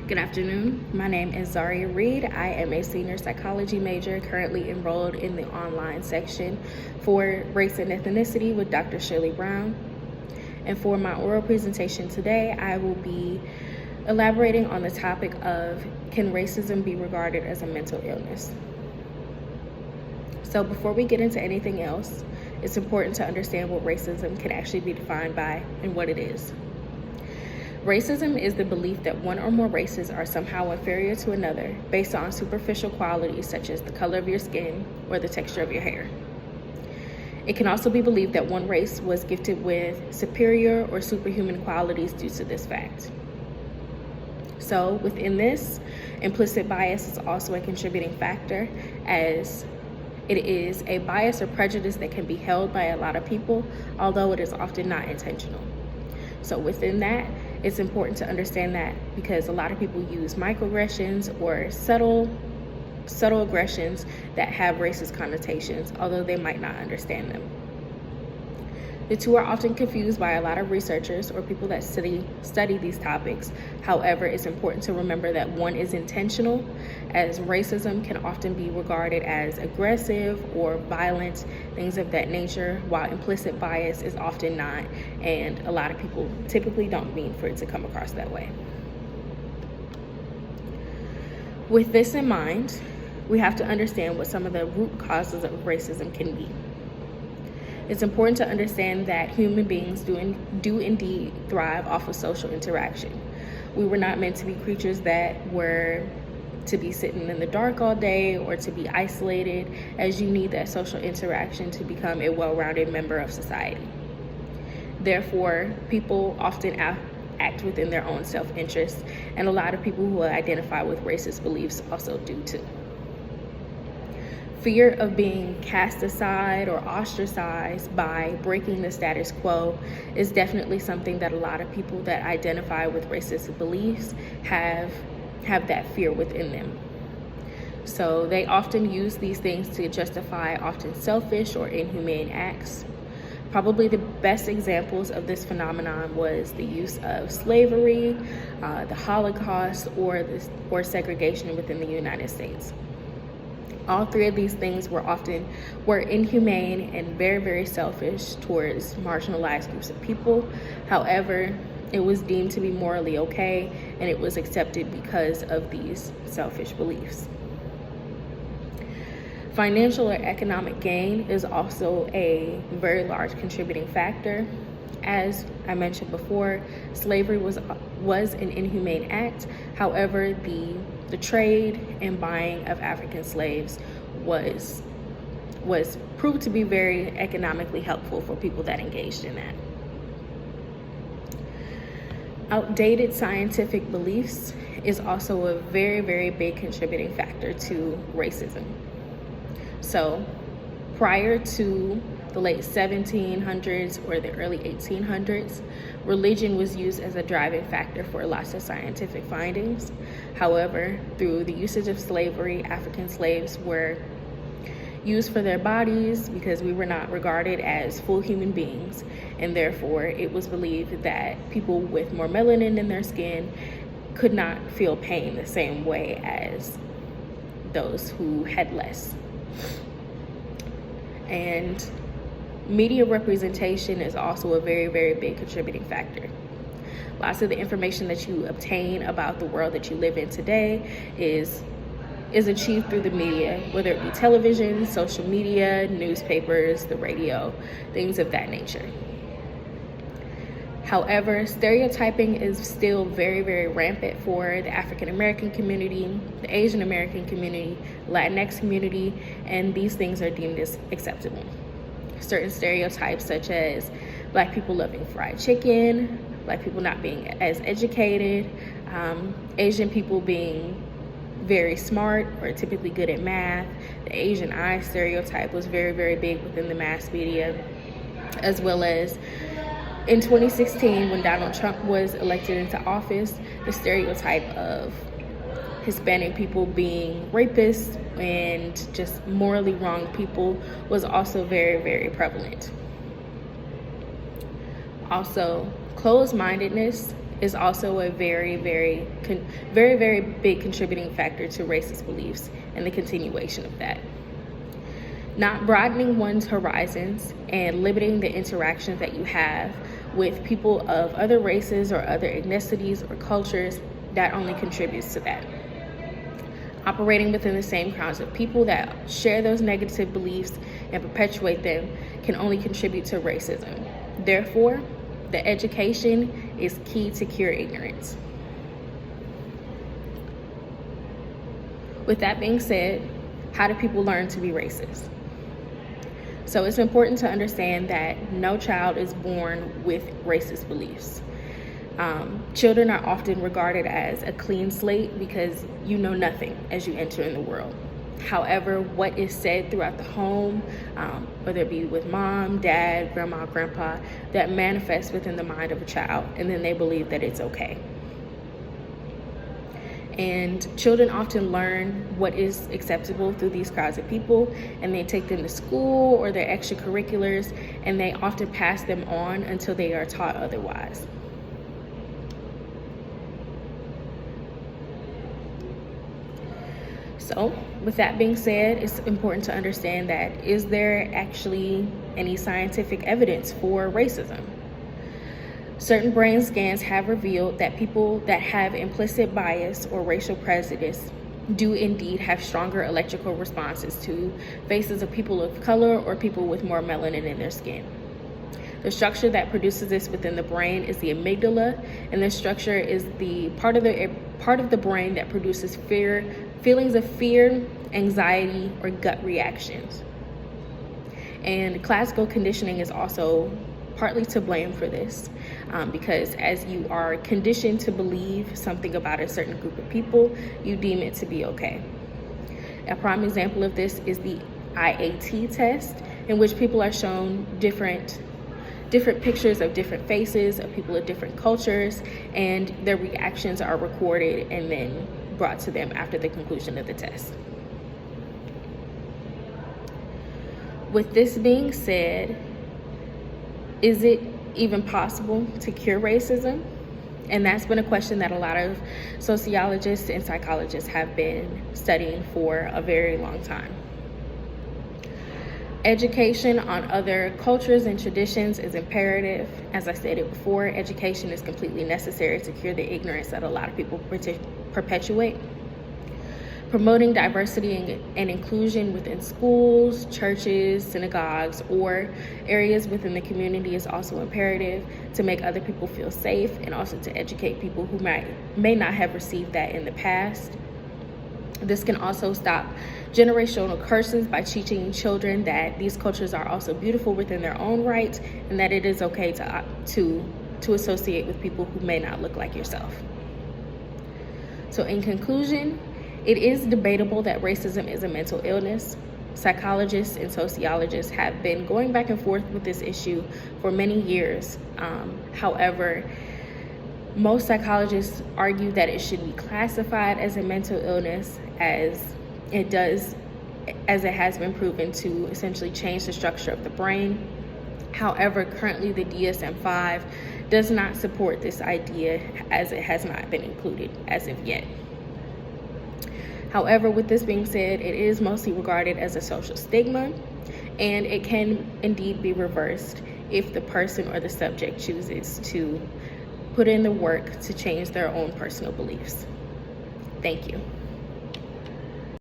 Good afternoon. My name is Zaria Reed. I am a senior psychology major currently enrolled in the online section for race and ethnicity with Dr. Shirley Brown. And for my oral presentation today, I will be elaborating on the topic of, can racism be regarded as a mental illness? So before we get into anything else, it's important to understand what racism can actually be defined by and what it is. Racism is the belief that one or more races are somehow inferior to another based on superficial qualities such as the color of your skin or the texture of your hair. It can also be believed that one race was gifted with superior or superhuman qualities due to this fact. So within this, implicit bias is also a contributing factor, as it is a bias or prejudice that can be held by a lot of people, although it is often not intentional. So within that, it's important to understand that because a lot of people use microaggressions or subtle aggressions that have racist connotations, although they might not understand them. The two are often confused by a lot of researchers or people that study these topics. However, it's important to remember that one is intentional, as racism can often be regarded as aggressive or violent, things of that nature, while implicit bias is often not, and a lot of people typically don't mean for it to come across that way. With this in mind, we have to understand what some of the root causes of racism can be. It's important to understand that human beings do indeed thrive off of social interaction. We were not meant to be creatures that were to be sitting in the dark all day or to be isolated, as you need that social interaction to become a well-rounded member of society. Therefore, people often act within their own self-interest, and a lot of people who identify with racist beliefs also do too. Fear of being cast aside or ostracized by breaking the status quo is definitely something that a lot of people that identify with racist beliefs have that fear within them. So they often use these things to justify often selfish or inhumane acts. Probably the best examples of this phenomenon was the use of slavery, the Holocaust, or segregation within the United States. All three of these things were inhumane and very, very selfish towards marginalized groups of people. However, it was deemed to be morally okay, and it was accepted because of these selfish beliefs. Financial or economic gain is also a very large contributing factor. As I mentioned before, slavery was an inhumane act. However, the trade and buying of African slaves was proved to be very economically helpful for people that engaged in that. Outdated scientific beliefs is also a very, very big contributing factor to racism. So prior to the late 1700s or the early 1800s, religion was used as a driving factor for lots of scientific findings. However, through the usage of slavery, African slaves were used for their bodies because we were not regarded as full human beings, and therefore it was believed that people with more melanin in their skin could not feel pain the same way as those who had less. And media representation is also a very, very big contributing factor. Lots of the information that you obtain about the world that you live in today is achieved through the media, whether it be television, social media, newspapers, the radio, things of that nature. However, stereotyping is still very, very rampant for the African American community, the Asian American community, Latinx community, and these things are deemed as acceptable. Certain stereotypes such as Black people loving fried chicken, Black people not being as educated, Asian people being very smart or typically good at math. The Asian eye stereotype was very, very big within the mass media, as well as in 2016, when Donald Trump was elected into office, the stereotype of Hispanic people being rapists and just morally wrong people was also very, very prevalent. Also, closed-mindedness is also a very, very big contributing factor to racist beliefs and the continuation of that. Not broadening one's horizons and limiting the interactions that you have with people of other races or other ethnicities or cultures, that only contributes to that. Operating within the same crowds of people that share those negative beliefs and perpetuate them can only contribute to racism. Therefore, the education is key to cure ignorance. With that being said, how do people learn to be racist? So it's important to understand that no child is born with racist beliefs. Children are often regarded as a clean slate because you know nothing as you enter in the world. However, what is said throughout the home, whether it be with mom, dad, grandma, grandpa, that manifests within the mind of a child, and then they believe that it's okay. And children often learn what is acceptable through these crowds of people, and they take them to school or their extracurriculars, and they often pass them on until they are taught otherwise. So, with that being said, it's important to understand that, is there actually any scientific evidence for racism? Certain brain scans have revealed that people that have implicit bias or racial prejudice do indeed have stronger electrical responses to faces of people of color or people with more melanin in their skin. The structure that produces this within the brain is the amygdala, and this structure is the part of the brain that produces feelings of fear, anxiety, or gut reactions. And classical conditioning is also partly to blame for this, because as you are conditioned to believe something about a certain group of people, you deem it to be okay. A prime example of this is the IAT test, in which people are shown different pictures of different faces of people of different cultures, and their reactions are recorded and then brought to them after the conclusion of the test. With this being said, is it even possible to cure racism? And that's been a question that a lot of sociologists and psychologists have been studying for a very long time. Education on other cultures and traditions is imperative. As I stated before, education is completely necessary to cure the ignorance that a lot of people perpetuate. Promoting diversity and inclusion within schools, churches, synagogues, or areas within the community is also imperative to make other people feel safe, and also to educate people who may not have received that in the past. This can also stop generational curses by teaching children that these cultures are also beautiful within their own right, and that it is okay to associate with people who may not look like yourself. So in conclusion, it is debatable that racism is a mental illness. Psychologists and sociologists have been going back and forth with this issue for many years. However, most psychologists argue that it should be classified as a mental illness, as it has been proven to essentially change the structure of the brain. However, currently the DSM-5 does not support this idea, as it has not been included as of yet. However, with this being said, it is mostly regarded as a social stigma, and it can indeed be reversed if the person or the subject chooses to put in the work to change their own personal beliefs. Thank you.